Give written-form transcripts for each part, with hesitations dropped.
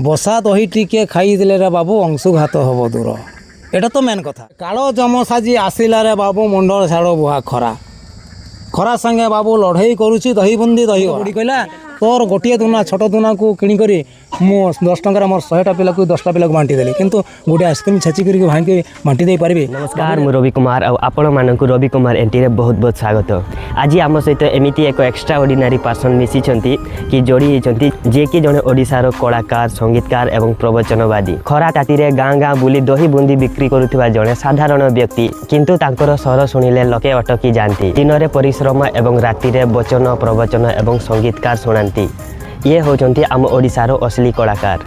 বসা দহি টিকে খাইদেলে রে বাবু অংশুঘাত হব দূর। এটা তো মেন কথা। কাল যম সাজি আসিলা রে বাবু মুন্ডর ঝাড় বুহা খরা। খরা সাଙ୍ଗে বাবু লড়াই করুছি দহি বুন্দি দহি বুড়ি কহিলা তোর গোটিଏ দুনা ছোট দুনাକୁ କିଣିକରି ମୁଁ 10 ଟଙ୍କାରେ ମୋର 100ଟା ପିଲାକୁ 10ଟା ପିଲାକୁ ବାଣ୍ଟି ଦେଲି, କିନ୍ତୁ ଗୋଟେ ଆଇସ୍କ୍ରିମ୍ ଛେଚି କରିକି ଭାଇକି ବାଣ୍ଟି ଦେଇପାରିବି। नमस्कार मु रवि कुमार और आपण मानक रवि कुमार एंटी रे बहुत बहुत स्वागत। आज आम सहित एमती एक एक्स्ट्रा ऑर्डिनरी पर्सन मिसी कि जोड़ी होती जे कि जड़े ओडिशार कलाकार संगीतकार एवं प्रवचनवादी खरा ताती गाँ गाँ बुली दही बुंदी बिक्री करुवा जड़े साधारण व्यक्ति, किंतु तांकर स्वर शुणिले लोके अटकी जाती। दिन में परिश्रम एवं राति वचन प्रवचन एवं संगीतकार शुणाती। ये होचंती आम ओडिशार असली कलाकार।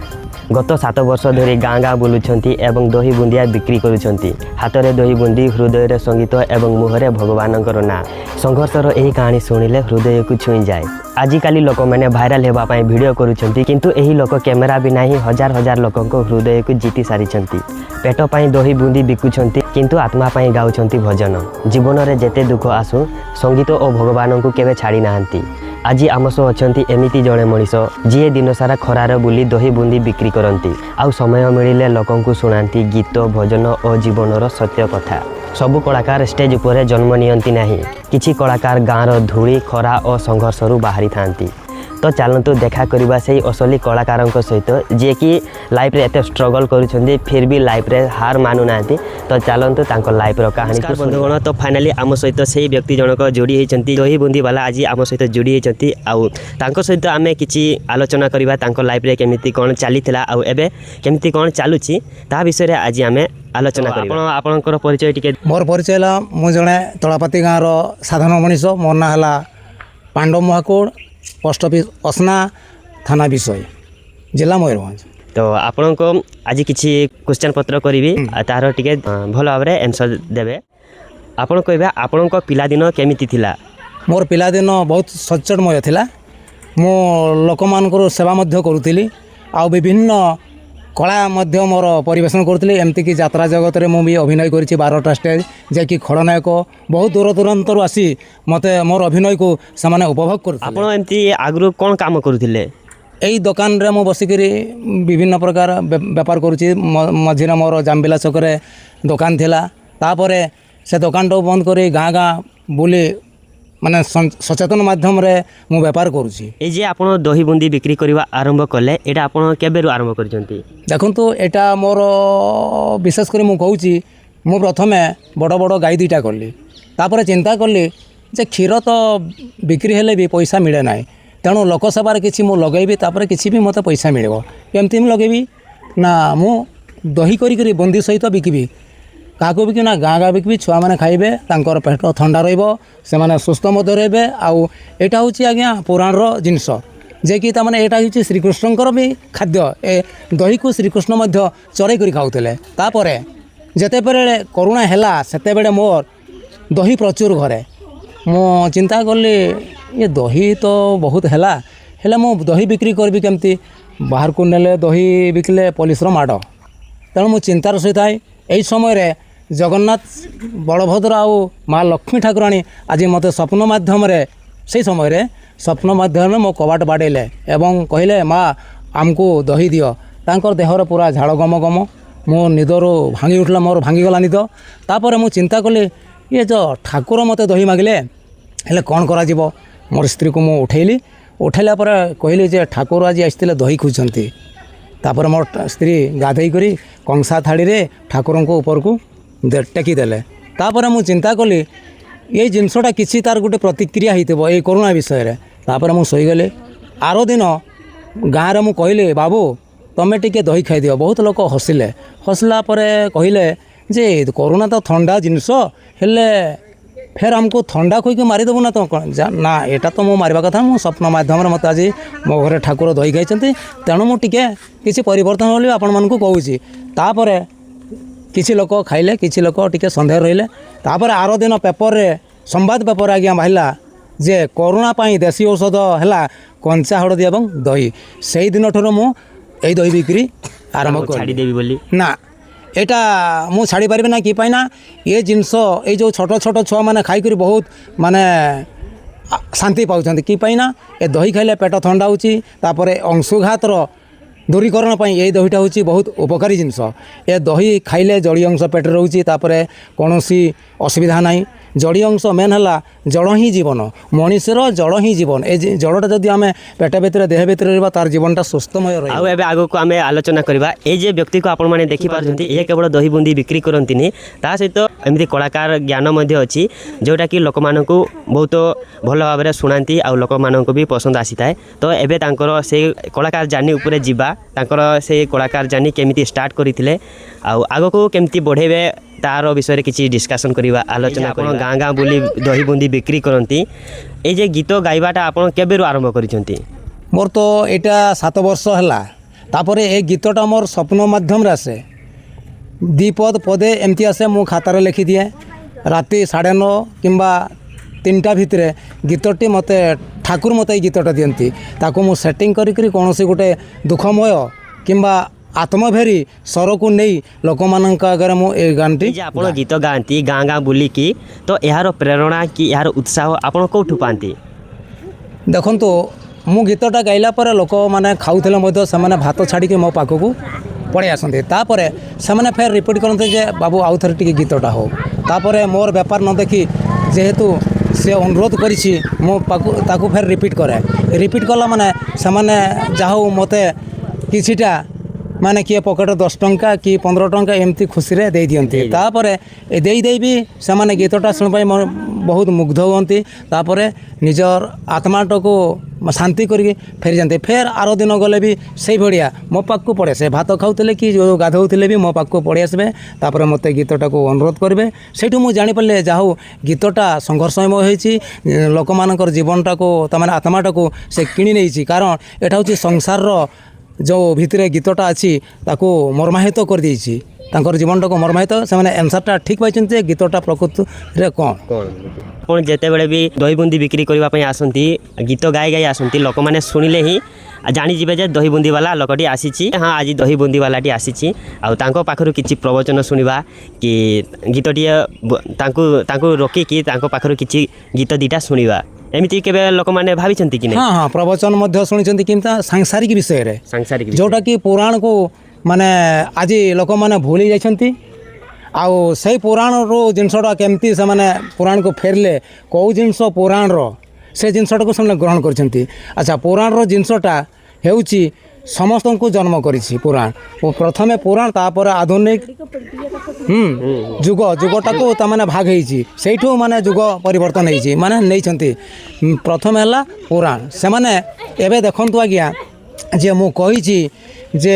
गत 7 वर्ष धरी गाँ गाँ बुलुंट एवं दही बुंदिया बिक्री करुँच। हाथ में दही बुंदी, हृदय संगीत एवं मुहरे भगवान ना। संघर्षर यही कहानी शुणिले हृदय को छुई जाए। आजिकाली लोक मैंने भाइराल होगापी भिड करुँच, किंतु यही लोक कैमेरा भी नहीं हजार हजार लोक हृदय को जीति सारी। पेट पाई दही बुंदी बिकुंट, किंतु आत्मा पाई गाउछंती भजन। जीवन में जेते दुख आसु संगीत और भगवान को केवे छाड़ी नाहंती। आज आम सह अच्छा एमती जड़े मनीष जी दिन सारा खरार बुली दही बुंदी बिक्री करती। आउ समय मिले लोकंकु शुणाती गीत भजन और जीवनर सत्य कथा। सबु कलाकार स्टेज उपर जन्म नियंती नहीं, किछि कलाकार गाँर धूली खरा और संघर्षरू बाहरी थांती। तो चलतु देखा करवा से असली कलाकार सहित जी कि लाइफ रे एत स्ट्रगल करुछंती फिर भी लाइफ रे हार मानु नांती। तो चलतु तांको लाइफ रो कहानी को बंधुगण। तो फाइनली आम सहित से व्यक्ति जनक जोड़ी होती दही बुंदी वाला आज आम सहित जोड़ी होती। आउ तांको सहित आमे किछि आलोचना करबा तांको लाइफ रे केमिति कोन चलीथिला आउ एबे केमिति कोन चालुची ता विषय रे आज आमे आलोचना करबा। आपनकर परिचय टिके मोर परिचय ला मु जणे तळापाती गाँव रो साधारण मनीष। मोर ना हला पांडव महाकोड़, पोस्ट ऑफिस असना, थाना विषय, जिला मयूरभंज। तो आपण को आज किसी क्वेश्चन पत्र करी तार टिके भल भाव में आंसर देवे। आपण कहबे आपण को पिलादिन केमिति थिला? मोर पिलादिन बहुत सच्चटमय थिला। मो लोकमानकर सेवा मध्य करुଥିଲି आ विभिन्न कला मध्य मोर परिवेशन करुଥିଲି। एमती कि यात्रा जगत रे मु भी अभिनय करिछि 12टा स्टेज, जे कि खड़नायक बहुत दूर दूरांतर आसी मते मोर अभिनय को सामाने उपभोग करथिले। आपण एमती आगु कोन काम करुथिले? यही दुकान रे मु बसिकरी विभिन्न प्रकार व्यापार करुछि। मझिरे मोर जामबिला चकरे दुकान थिला। तापरे से दुकान तो बंद करी गाँ गाँ बुली माने सचेतन माध्यम रे मु व्यापार करुछि। ए जे आपण दही बुंदी बिक्री करबा आरंभ कले एटा आपण केबेरु आरंभ करजंती? देखंतु एटा मोर विशेष करी मु कहूछि मु प्रथमे बड़ बड़ गाई दुईटा कली। तापरे चिंता कली जे क्षीर तो बिक्री हेले भी पैसा मिले ना, तेणु लोकसेवार किसी मु लगेबी, तापरे किसी भी मते पैसा मिलिबो। केमती मु लगेबी ना मु दही करी बुंदी सहित बिकिबी। काको बिकि ना गाँ गाँ बिकबी, छुआ मैंने खाइबे, तांकर पेट ठंडा रहिबो, से माने सुस्थ मध्य रहिबे। आउ एटा होछि आज्ञा पुराणर जिनिस, जे कि तामाने एटा होछि श्रीकृष्णकर भी खाद्य। ए दही को श्रीकृष्ण मध्य चरै करी खाउतले। तापरे जेते बेले करुणा हैला सेते बेले मोर दही प्रचुर घरे। मु चिंता करली ये दही तो बहुत हैला, हेले मु दही बिक्री करबी केमती? बाहर को नेले दही बिकले पुलिसर माड़। तेणु मु चिंतार सहित यही समय रे जगन्नाथ बलभद्र आउ माँ लक्ष्मी ठाकुराणी आज मते स्वप्न माध्यम रे से समय रे स्वप्न माध्यम मो कबाट बाड़ेले एवं कहले माँ आमको दही दियो। तांकर देहर पूरा झाड़ गम गम, मो निदर भांगी उठला, मोर भांगीगला निद। तापर मु चिंता कली ये जो ठाकुर मते दही मागिले हेले कौन करा जीवो? मोर स्त्री को मु उठेली। उठेला पर कहली जे ठाकुर आज आसते दही खुजंती। तापर मोर स्त्री गाधई करी कंसा थाड़ी रे ठाकुर को ऊपर को टेकी देले। तापर मु चिंता कली ये जिनसटा किसी तार गोटे प्रतिक्रिया होइतबो ए कोरोना विषय रे। तापर मु सोई गले। आरो दिन गाँव रे मु कहली बाबू तमे टिके दही खाई दियो। बहुत लोक हसिले। हसला परे कहले जे कोरोना तो ठंडा जिनस हेले फिर हमको ठंडा खोईके मारिदेबू ना? तो ना एटा तो मु मारिबा कथा। मु स्वप्न माध्यम मत आज मो घरे ठाकुर दही खाई, तेणु मु टिके किसी परिवर्तन बोली आपण मानकु कहूछि। तापरे किसी लोक खाइले, किसी लोक टिके सन्देह रहिले। तापर आरो दिन पेपर रे संवाद पेपर आज्ञा बाहिला जे कोरोना पाई देसी औषध हैला कंचा हळदी एवं दही। सेही दिन ठरो मु एई दही बिक्री आरंभ कर छाड़ी देबी बोली ना। एटा मु छाड़ी पारिबे ना कि पाइना ये जिनस ए जो छोट छोट छुआ माने खाई करी बहुत माने शांति पाउछंती कि पाइना ए दही खाइले पेट ठंडा होची। तापरे अंशुघातर ଦୂରୀକରଣ ପାଇଁ ଏଇ ଦହିଟା ହେଉଛି ବହୁତ ଉପକାରୀ ଜିନିଷ। ଏ ଦହି ଖାଇଲେ ଜଳୀୟ ଅଂଶ ପେଟରେ ରହୁଛି, ତାପରେ କୌଣସି ଅସୁବିଧା ନାହିଁ। ଜଳୀୟ ଅଂଶ ମେନ୍ ହେଲା ଜଳ ହିଁ ଜୀବନ, ମଣିଷର ଜଳ ହିଁ ଜୀବନ। ଏ ଜଳଟା ଯଦି ଆମେ ପେଟ ଭିତରେ ଦେହ ଭିତରେ ରହିବା ତାର ଜୀବନଟା ସୁସ୍ଥମୟ ରହିବ। ଆଉ ଏବେ ଆଗକୁ ଆମେ ଆଲୋଚନା କରିବା ଏଇ ଯେ ବ୍ୟକ୍ତିକୁ ଆପଣମାନେ ଦେଖିପାରୁଛନ୍ତି, ଇଏ କେବଳ ଦହି ବୁନ୍ଦି ବିକ୍ରି କରନ୍ତିନି, ତା ସହିତ ଏମିତି କଳାକାର ଜ୍ଞାନ ମଧ୍ୟ ଅଛି ଯେଉଁଟାକି ଲୋକମାନଙ୍କୁ ବହୁତ ଭଲ ଭାବରେ ଶୁଣାନ୍ତି ଆଉ ଲୋକମାନଙ୍କୁ ବି ପସନ୍ଦ ଆସିଥାଏ। ତ ଏବେ ତାଙ୍କର ସେଇ କଳାକାର ଜାନି ଉପରେ ଯିବା, ତାଙ୍କର ସେଇ କଳାକାର ଜାନି କେମିତି ଷ୍ଟାର୍ଟ କରିଥିଲେ ଆଉ ଆଗକୁ କେମିତି ବଢ଼େଇବେ ତାର ବିଷୟରେ କିଛି ଡିସ୍କସନ୍ କରିବା, ଆଲୋଚନା ଆପଣ ଗାଁ ଗାଁ ବୁଲି ଦହି ବୁନ୍ଦି ବିକ୍ରି କରନ୍ତି। ଏଇ ଯେ ଗୀତ ଗାଇବାଟା ଆପଣ କେବେରୁ ଆରମ୍ଭ କରିଛନ୍ତି? ମୋର ତ ଏଇଟା 7 ବର୍ଷ ହେଲା। ତାପରେ ଏ ଗୀତଟା ମୋର ସ୍ୱପ୍ନ ମାଧ୍ୟମରେ ଆସେ, ଦ୍ୱିପଦ ପଦେ ଏମିତି ଆସେ, ମୁଁ ଖାତାରେ ଲେଖିଦିଏ। ରାତି 9:30 କିମ୍ବା 3ଟା ଭିତରେ ଗୀତଟି ମୋତେ ଠାକୁର ମୋତେ ଏଇ ଗୀତଟା ଦିଅନ୍ତି, ତାକୁ ମୁଁ ସେଟିଂ କରିକି କୌଣସି ଗୋଟେ ଦୁଃଖମୟ କିମ୍ବା ଆତ୍ମଭେରୀ ସ୍ୱରକୁ ନେଇ ଲୋକମାନଙ୍କ ଆଗରେ ମୁଁ ଏ ଗାନଟି ଯେ ଆପଣ ଗୀତ ଗାଆନ୍ତି ଗାଁ ଗାଁ ବୁଲିକି, ତ ଏହାର ପ୍ରେରଣା କି ଏହାର ଉତ୍ସାହ ଆପଣ କେଉଁଠୁ ପାଆନ୍ତି? ଦେଖନ୍ତୁ, ମୁଁ ଗୀତଟା ଗାଇଲା ପରେ ଲୋକମାନେ ଖାଉଥିଲେ ମଧ୍ୟ ସେମାନେ ଭାତ ଛାଡ଼ିକି ମୋ ପାଖକୁ ପଳେଇ ଆସନ୍ତି। ତାପରେ ସେମାନେ ଫେର ରିପିଟ୍ କରନ୍ତି ଯେ ବାବୁ ଆଉ ଥରେ ଟିକେ ଗୀତଟା ହଉ। ତାପରେ ମୋର ବେପାର ନ ଦେଖି ଯେହେତୁ ସେ ଅନୁରୋଧ କରିଛି ମୁଁ ତାକୁ ଫେର ରିପିଟ୍ କରେ। ରିପିଟ୍ କଲା ମାନେ ସେମାନେ ଯାହା ହଉ ମୋତେ କିଛିଟା ମାନେ କିଏ ପକେଟରେ 10 ଟଙ୍କା କି 15 ଟଙ୍କା ଏମିତି ଖୁସିରେ ଦେଇ ଦିଅନ୍ତି। ତାପରେ ଦେଇ ବି ସେମାନେ ଗୀତଟା ଶୁଣିବା ପାଇଁ ବହୁତ ମୁଗ୍ଧ ହୁଅନ୍ତି। ତାପରେ ନିଜର ଆତ୍ମାଟାକୁ ଶାନ୍ତି କରିକି ଫେରିଯାଆନ୍ତି। ଫେର ଆର ଦିନ ଗଲେ ବି ସେଇଭଳିଆ ମୋ ପାଖକୁ ପଳେଇ ଆସିବେ, ଭାତ ଖାଉଥିଲେ କି ଯେଉଁ ଗାଧୋଉଥିଲେ ବି ମୋ ପାଖକୁ ପଳେଇ ଆସିବେ। ତାପରେ ମୋତେ ଗୀତଟାକୁ ଅନୁରୋଧ କରିବେ। ସେଇଠୁ ମୁଁ ଜାଣିପାରିଲି ଯାହା ହଉ ଗୀତଟା ସଂଘର୍ଷମୟ ହୋଇଛି, ଲୋକମାନଙ୍କର ଜୀବନଟାକୁ ତାମାନେ ଆତ୍ମାଟାକୁ ସେ କିଣି ନେଇଛି। କାରଣ ଏଇଟା ହେଉଛି ସଂସାରର ଯେଉଁ ଭିତରେ ଗୀତଟା ଅଛି ତାକୁ ମର୍ମାହିତ କରିଦେଇଛି, ତାଙ୍କର ଜୀବନଟାକୁ ମର୍ମାହିତ। ସେମାନେ ଆନ୍ସର୍ଟା ଠିକ୍ ପାଇଛନ୍ତି ଯେ ଗୀତଟା ପ୍ରକୃତରେ କ'ଣ। ଆପଣ ଯେତେବେଳେ ବି ଦହି ବୁନ୍ଦି ବିକ୍ରି କରିବା ପାଇଁ ଆସନ୍ତି, ଗୀତ ଗାଇ ଗାଇ ଆସନ୍ତି, ଲୋକମାନେ ଶୁଣିଲେ ହିଁ ଜାଣିଯିବେ ଯେ ଦହି ବୁନ୍ଦିବାଲା ଲୋକଟି ଆସିଛି, ହଁ ଆଜି ଦହି ବୁନ୍ଦିବାଲାଟି ଆସିଛି। ଆଉ ତାଙ୍କ ପାଖରୁ କିଛି ପ୍ରବଚନ ଶୁଣିବା କି ଗୀତଟିଏ ତାଙ୍କୁ ରୋକିକି ତାଙ୍କ ପାଖରୁ କିଛି ଗୀତ ଦୁଇଟା ଶୁଣିବା, ଏମିତି କେବେ ଲୋକମାନେ ଭାବିଛନ୍ତି କି? ହଁ ହଁ, ପ୍ରବଚନ ମଧ୍ୟ ଶୁଣିଛନ୍ତି, କିନ୍ତୁ ସାଂସାରିକ ବିଷୟରେ, ସାଂସାରିକ ଯେଉଁଟାକି ପୁରାଣକୁ ମାନେ ଆଜି ଲୋକମାନେ ଭୁଲି ଯାଇଛନ୍ତି। ଆଉ ସେଇ ପୁରାଣରୁ ଜିନିଷଟା କେମିତି ସେମାନେ ପୁରାଣକୁ ଫେରିଲେ, କେଉଁ ଜିନିଷ ପୁରାଣର ସେ ଜିନିଷଟାକୁ ସେମାନେ ଗ୍ରହଣ କରିଛନ୍ତି। ଆଚ୍ଛା, ପୁରାଣର ଜିନିଷଟା ହେଉଛି ସମସ୍ତଙ୍କୁ ଜନ୍ମ କରିଛି ପୁରାଣ। ପ୍ରଥମେ ପୁରାଣ, ତାପରେ ଆଧୁନିକ ଯୁଗଟାକୁ ତାମାନେ ଭାଗ ହେଇଛି, ସେଇଠୁ ମାନେ ଯୁଗ ପରିବର୍ତ୍ତନ ହେଇଛି, ମାନେ ନେଇଛନ୍ତି। ପ୍ରଥମେ ହେଲା ପୁରାଣ। ସେମାନେ ଏବେ ଦେଖନ୍ତୁ ଆଜ୍ଞା, ଯେ ମୁଁ କହିଛି ଯେ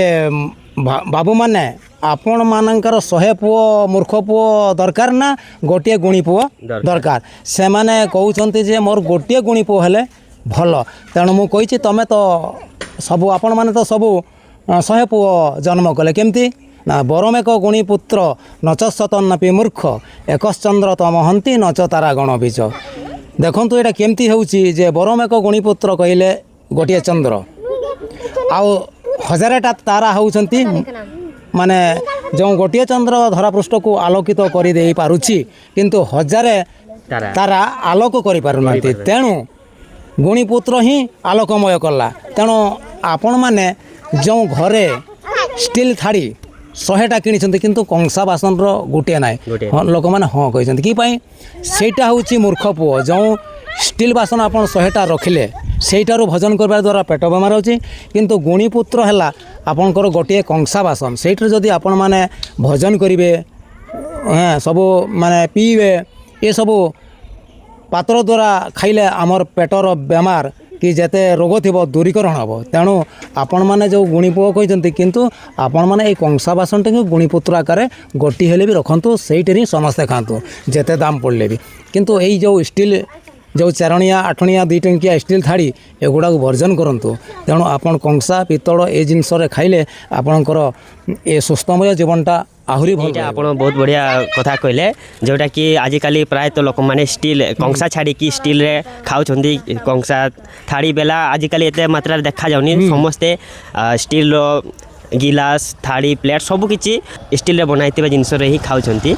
ବାବୁମାନେ ଆପଣମାନଙ୍କର 100 ପୁଅ ମୂର୍ଖ ପୁଅ ଦରକାର ନା ଗୋଟିଏ ଗୁଣୀ ପୁଅ ଦରକାର। ସେମାନେ କହୁଛନ୍ତି ଯେ ମୋର ଗୋଟିଏ ଗୁଣୀ ପୁଅ ହେଲେ ଭଲ। ତେଣୁ ମୁଁ କହିଛି ତମେ ତ ସବୁ ଆପଣମାନେ ତ ସବୁ 100 ପୁଅ ଜନ୍ମ କଲେ, କେମିତି ନା ବରମେକ ଗୁଣୀ ପୁତ୍ର ନଚ ସତନ୍ନପି ମୂର୍ଖ ଏକଶ୍ଚନ୍ଦ୍ର ତମହନ୍ତି ନଚ ତାରା ଗଣ ବୀଜ। ଦେଖନ୍ତୁ ଏଇଟା କେମିତି ହେଉଛି ଯେ ବରମେକ ଗୁଣୀ ପୁତ୍ର କହିଲେ ଗୋଟିଏ ଚନ୍ଦ୍ର, ଆଉ 1000ଟା ତାରା ହେଉଛନ୍ତି ମାନେ ଯେଉଁ ଗୋଟିଏ ଚନ୍ଦ୍ର ଧରାପୃଷ୍ଠକୁ ଆଲୋକିତ କରିଦେଇ ପାରୁଛି, କିନ୍ତୁ 1000 ତାରା ଆଲୋକ କରିପାରୁନାହାନ୍ତି। ତେଣୁ ଗୁଣୀପୁତ୍ର ହିଁ ଆଲୋକମୟ କଲା। ତେଣୁ ଆପଣମାନେ ଯେଉଁ ଘରେ ଷ୍ଟିଲ୍ ଥାଳି 100ଟା କିଣିଛନ୍ତି କିନ୍ତୁ କଂସା ବାସନର ଗୋଟିଏ ନାହିଁ, ଲୋକମାନେ ହଁ କହିଛନ୍ତି କି ପାଇଁ? ସେଇଟା ହେଉଛି ମୂର୍ଖ ପୁଅ। ଯେଉଁ ଷ୍ଟିଲ୍ ବାସନ ଆପଣ 100ଟା ରଖିଲେ ସେଇଟାରୁ ଭୋଜନ କରିବା ଦ୍ୱାରା ପେଟ ବେମାର ହେଉଛି, କିନ୍ତୁ ଗୁଣୀପୁତ୍ର ହେଲା ଆପଣଙ୍କର ଗୋଟିଏ କଂସା ବାସନ, ସେଇଠାରୁ ଯଦି ଆପଣମାନେ ଭୋଜନ କରିବେ, ସବୁ ମାନେ ପିଇବେ, ଏସବୁ ପାତ୍ର ଦ୍ୱାରା ଖାଇଲେ ଆମର ପେଟର ବେମାର କି ଯେତେ ରୋଗ ଥିବ ଦୂରୀକରଣ ହେବ। ତେଣୁ ଆପଣମାନେ ଯେଉଁ ଗୁଣୀ ପୁଅ କହିଛନ୍ତି, କିନ୍ତୁ ଆପଣମାନେ ଏଇ କଂସା ବାସନଟିକୁ ଗୁଣୀପୁତ୍ର ଆକାରରେ ଗୋଟିଏ ହେଲେ ବି ରଖନ୍ତୁ, ସେଇଠି ହିଁ ସମସ୍ତେ ଖାଆନ୍ତୁ ଯେତେ ଦାମ ପଡ଼ିଲେ ବି। କିନ୍ତୁ ଏଇ ଯେଉଁ ଷ୍ଟିଲ୍ ଯେଉଁ 4 8 2 ଟଙ୍କିଆ ଷ୍ଟିଲ୍ ଥାଳି ଏଗୁଡ଼ାକୁ ବର୍ଜନ କରନ୍ତୁ। ତେଣୁ ଆପଣ କଂସା ପିତ୍ତଳ ଏ ଜିନିଷରେ ଖାଇଲେ ଆପଣଙ୍କର ଏ ସୁସ୍ଥମୟ ଜୀବନଟା ଆହୁରି ଭଲ। ଆପଣ ବହୁତ ବଢ଼ିଆ କଥା କହିଲେ, ଯେଉଁଟାକି ଆଜିକାଲି ପ୍ରାୟତଃ ଲୋକମାନେ ଷ୍ଟିଲ୍ କଂସା ଛାଡ଼ିକି ଷ୍ଟିଲ୍ରେ ଖାଉଛନ୍ତି। କଂସା ଥାଳି ବେଲା ଆଜିକାଲି ଏତେ ମାତ୍ରାରେ ଦେଖାଯାଉନି, ସମସ୍ତେ ଷ୍ଟିଲ୍ର ଗିଲାସ ଥାଳି ପ୍ଲେଟ୍ ସବୁକିଛି ଷ୍ଟିଲ୍ରେ ବନାଇଥିବା ଜିନିଷରେ ହିଁ ଖାଉଛନ୍ତି।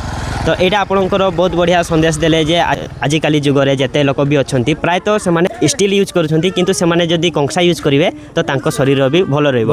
ତ ଏଇଟା ଆପଣଙ୍କର ବହୁତ ବଢ଼ିଆ ସନ୍ଦେଶ ଦେଲେ ଯେ ଆଜିକାଲି ଯୁଗରେ ଯେତେ ଲୋକ ବି ଅଛନ୍ତି ପ୍ରାୟତଃ ସେମାନେ ଷ୍ଟିଲ୍ ୟୁଜ୍ କରୁଛନ୍ତି, କିନ୍ତୁ ସେମାନେ ଯଦି କଂସା ୟୁଜ୍ କରିବେ ତ ତାଙ୍କ ଶରୀର ବି ଭଲ ରହିବ।